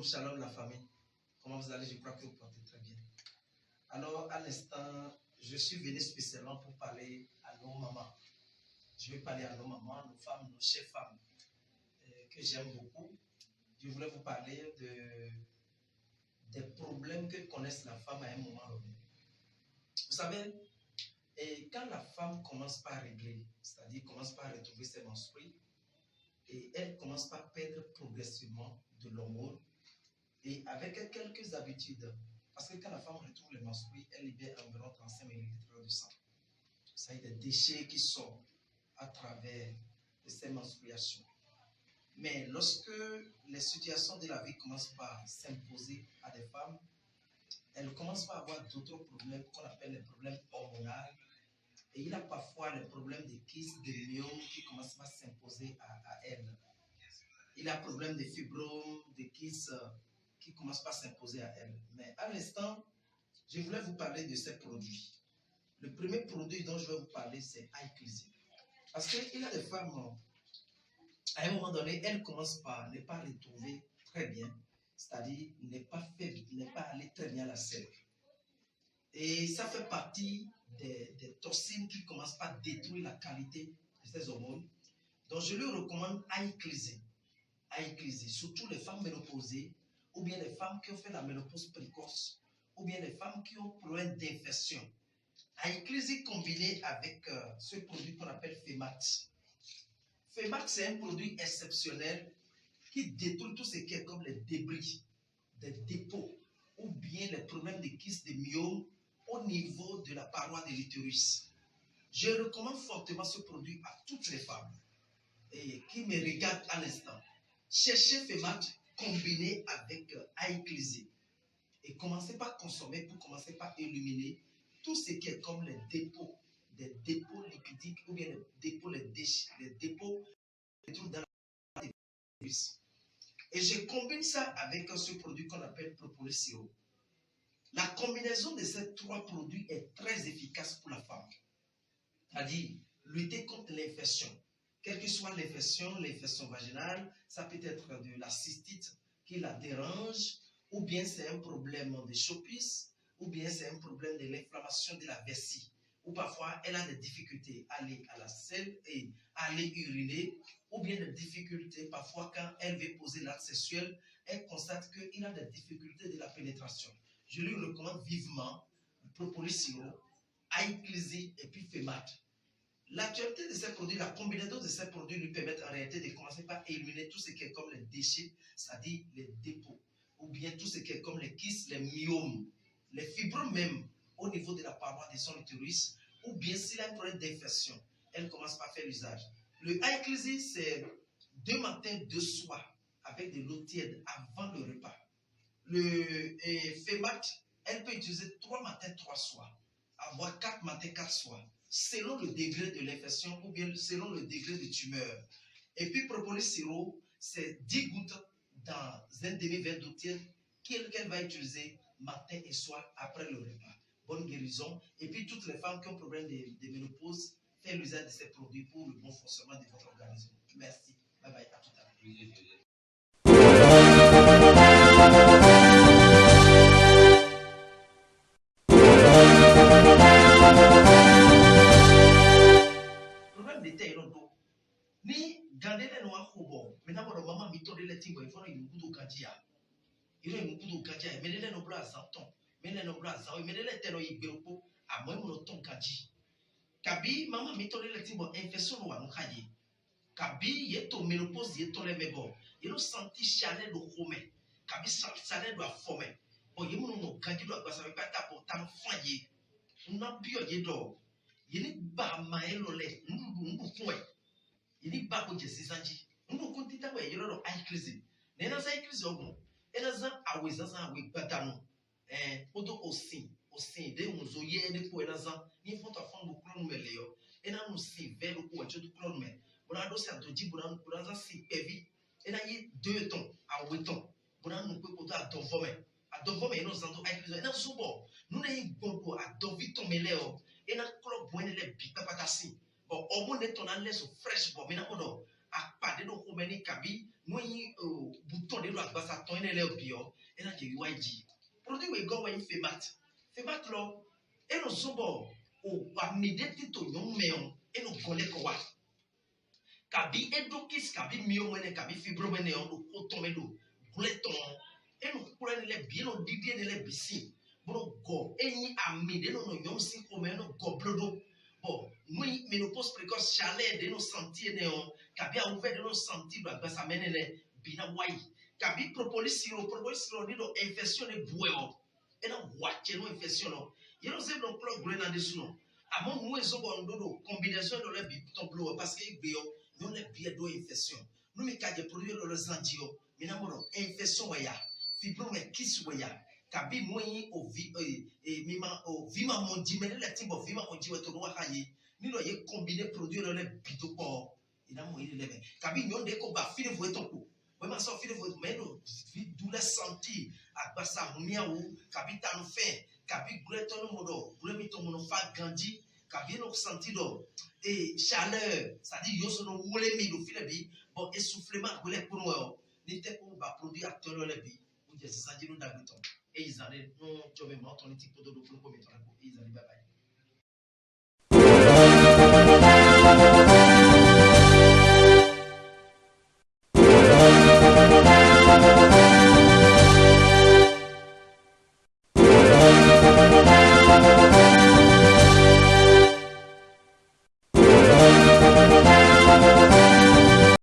Shalom la famille. Comment vous allez? Je crois que vous portez très bien. Alors, à l'instant, je suis venu spécialement pour parler à nos mamans. Je vais parler à nos mamans, nos femmes, nos chères femmes que j'aime beaucoup. Je voulais vous parler des problèmes que connaissent la femme à un moment donné. Vous savez, et quand la femme commence par régler, c'est-à-dire commence par retrouver ses menstrues, et elle commence par perdre progressivement de l'hormone, et avec quelques habitudes, parce que quand la femme retrouve les menstrues, elle libère environ 35 ml de sang. Ça y est, des déchets qui sortent à travers ces menstruations. Mais lorsque les situations de la vie commencent par s'imposer à des femmes, elles commencent par avoir d'autres problèmes qu'on appelle les problèmes hormonaux. Et il y a parfois les problèmes de kyste, de myome qui commencent à s'imposer à elles. Il y a problème de fibromes, de kyste qui commencent à s'imposer à elles. Mais à l'instant, je voulais vous parler de ces produits. Le premier produit dont je vais vous parler, c'est iCleansing. Parce qu'il y a des femmes, à un moment donné, elles commencent par ne pas les trouver très bien, c'est-à-dire ne pas aller très bien à la selle. Et ça fait partie des toxines qui commencent par détruire la qualité de ces hormones. Donc je lui recommande iCleansing. iCleansing, surtout les femmes ménopausées, ou bien les femmes qui ont fait la ménopause précoce, ou bien les femmes qui ont problème d'infection. iCleansing combiné avec ce produit qu'on appelle FEMAT. FEMAT, c'est un produit exceptionnel qui détruit tout ce qui est comme les débris, des dépôts, ou bien les problèmes de kyste, de myome au niveau de la paroi de l'utérus. Je recommande fortement ce produit à toutes les femmes qui me regardent à l'instant. Cherchez FEMAT combiné avec iCleansing et commencez par consommer pour commencer par éliminer tout ce qui est comme les dépôts, des dépôts lipidiques ou bien les dépôts, les dépôts dans la virus. Et je combine ça avec ce produit qu'on appelle Propolis Sirop. La combinaison de ces trois produits est très efficace pour la femme. C'est-à-dire lutter contre l'infection. Quelle que soit l'infection vaginale, ça peut être de la cystite qui la dérange, ou bien c'est un problème de chopis, ou bien c'est un problème de l'inflammation de la vessie, ou parfois elle a des difficultés à aller à la selle et à aller uriner, ou bien des difficultés parfois quand elle veut poser l'acte sexuel, elle constate qu'il a des difficultés de la pénétration. Je lui recommande vivement Propolis Sirop, iCleansing et puis FEMAT. L'actualité de ces produits, la combinaison de ces produits lui permettent en réalité de commencer par éliminer tout ce qui est comme les déchets, c'est-à-dire les dépôts, ou bien tout ce qui est comme les kystes, les myomes, les fibromes même au niveau de la paroi de son utérus, ou bien s'il a un problème d'infection, elle commence par faire l'usage. Le iCleansing, c'est 2 matins, 2 soirs, avec de l'eau tiède avant le repas. Le FEMAT, elle peut utiliser 3 matins, 3 soirs, avoir 4 matins, 4 soirs, selon le degré de l'infection ou bien selon le degré de tumeur. Et puis Propolis Sirop, c'est 10 gouttes dans un demi-verre d'eau tiède qu'elle va utiliser matin et soir après le repas. Bonne guérison. Et puis toutes les femmes qui ont problème de ménopause, faites l'usage de ces produits pour le bon fonctionnement de votre organisme. Merci. Bye bye. À tout à l'heure. Ni gandele no akobo mena bodo mama mitode le tingo iforo imukudo kajia iro imukudo kajia menele no bra zanton menele no bra zawo menele teno igbeopo amo mo ton kaji kabi mama mitode le tingo infection no wanu kaji kabi yeto menopause yeto le mebo iro senti chaleur do home kabi chaleur do afome o yemu no kaji do agbasa pe ta po tam fanye na bio ye do yini ba maelo le ndu fun ini ba ko jesi sanji ndu ko tita we yoro do iCleansing nena sa iCleansing ogun ena za awe gbadanu odo osin de unzo ye de ko ena za ni foto afon bu klon mele yo ena no si ve lo ko chodu klon me bona do sa do ji bona za si pevi ena yi 2 ton awe ton bona no ko to adonfo me no za do iCleansing ena subo no na yi gbogbo adonvi ton mele o ena klo bo ene le bi papata si. Obo ne ton anle so fresh bo mina odo a pas de nos communes kabi nous y bouton de la base à ton et les bio et là j'ai eu dit produit we go when fait mat lo et nous sommes au amide tito yon meon et nous connaît quoi kabi edokis kabi mio mene kabi fibro mene on do otomelo bouleton et nous prenons les bien au didier de les bisi bro go eni amide no yon si comme no go blodo bon nous ménopause précoce chaleur de nos sentir néon kabi a ouvert de nos sentir ba sa menene bina wai kabi propolis siro ni do infection de boeo et na wache no infection no you know say no plug brain and this no among nous eso bon do combinaison de le bi ton blow parce que bio nous les bien do infection nous mi kaje produire le sentio mina mo infection waya fibrome kiss waya kabi moi o mima o vima mondi mais le timbo vima mondi we to no haye ni do ye combiner produire le bito ko ina mo ile lebe kabi nyon de ko ba fini vo to ko we ma so fini vo mais no douleur senti agbasa mia wo kabi tan fe kabi greto no modo bremi to mono fa gandi kabi no senti do et chaleur ça dit yo so no wole mi do file bi bon essoufflement ko le pour ni te ko ba produire acteur le bi ou je ça dit no dabiton et ils allaient non tu veux m'entendre petit peu de pour mettre la et ils allaient bye bye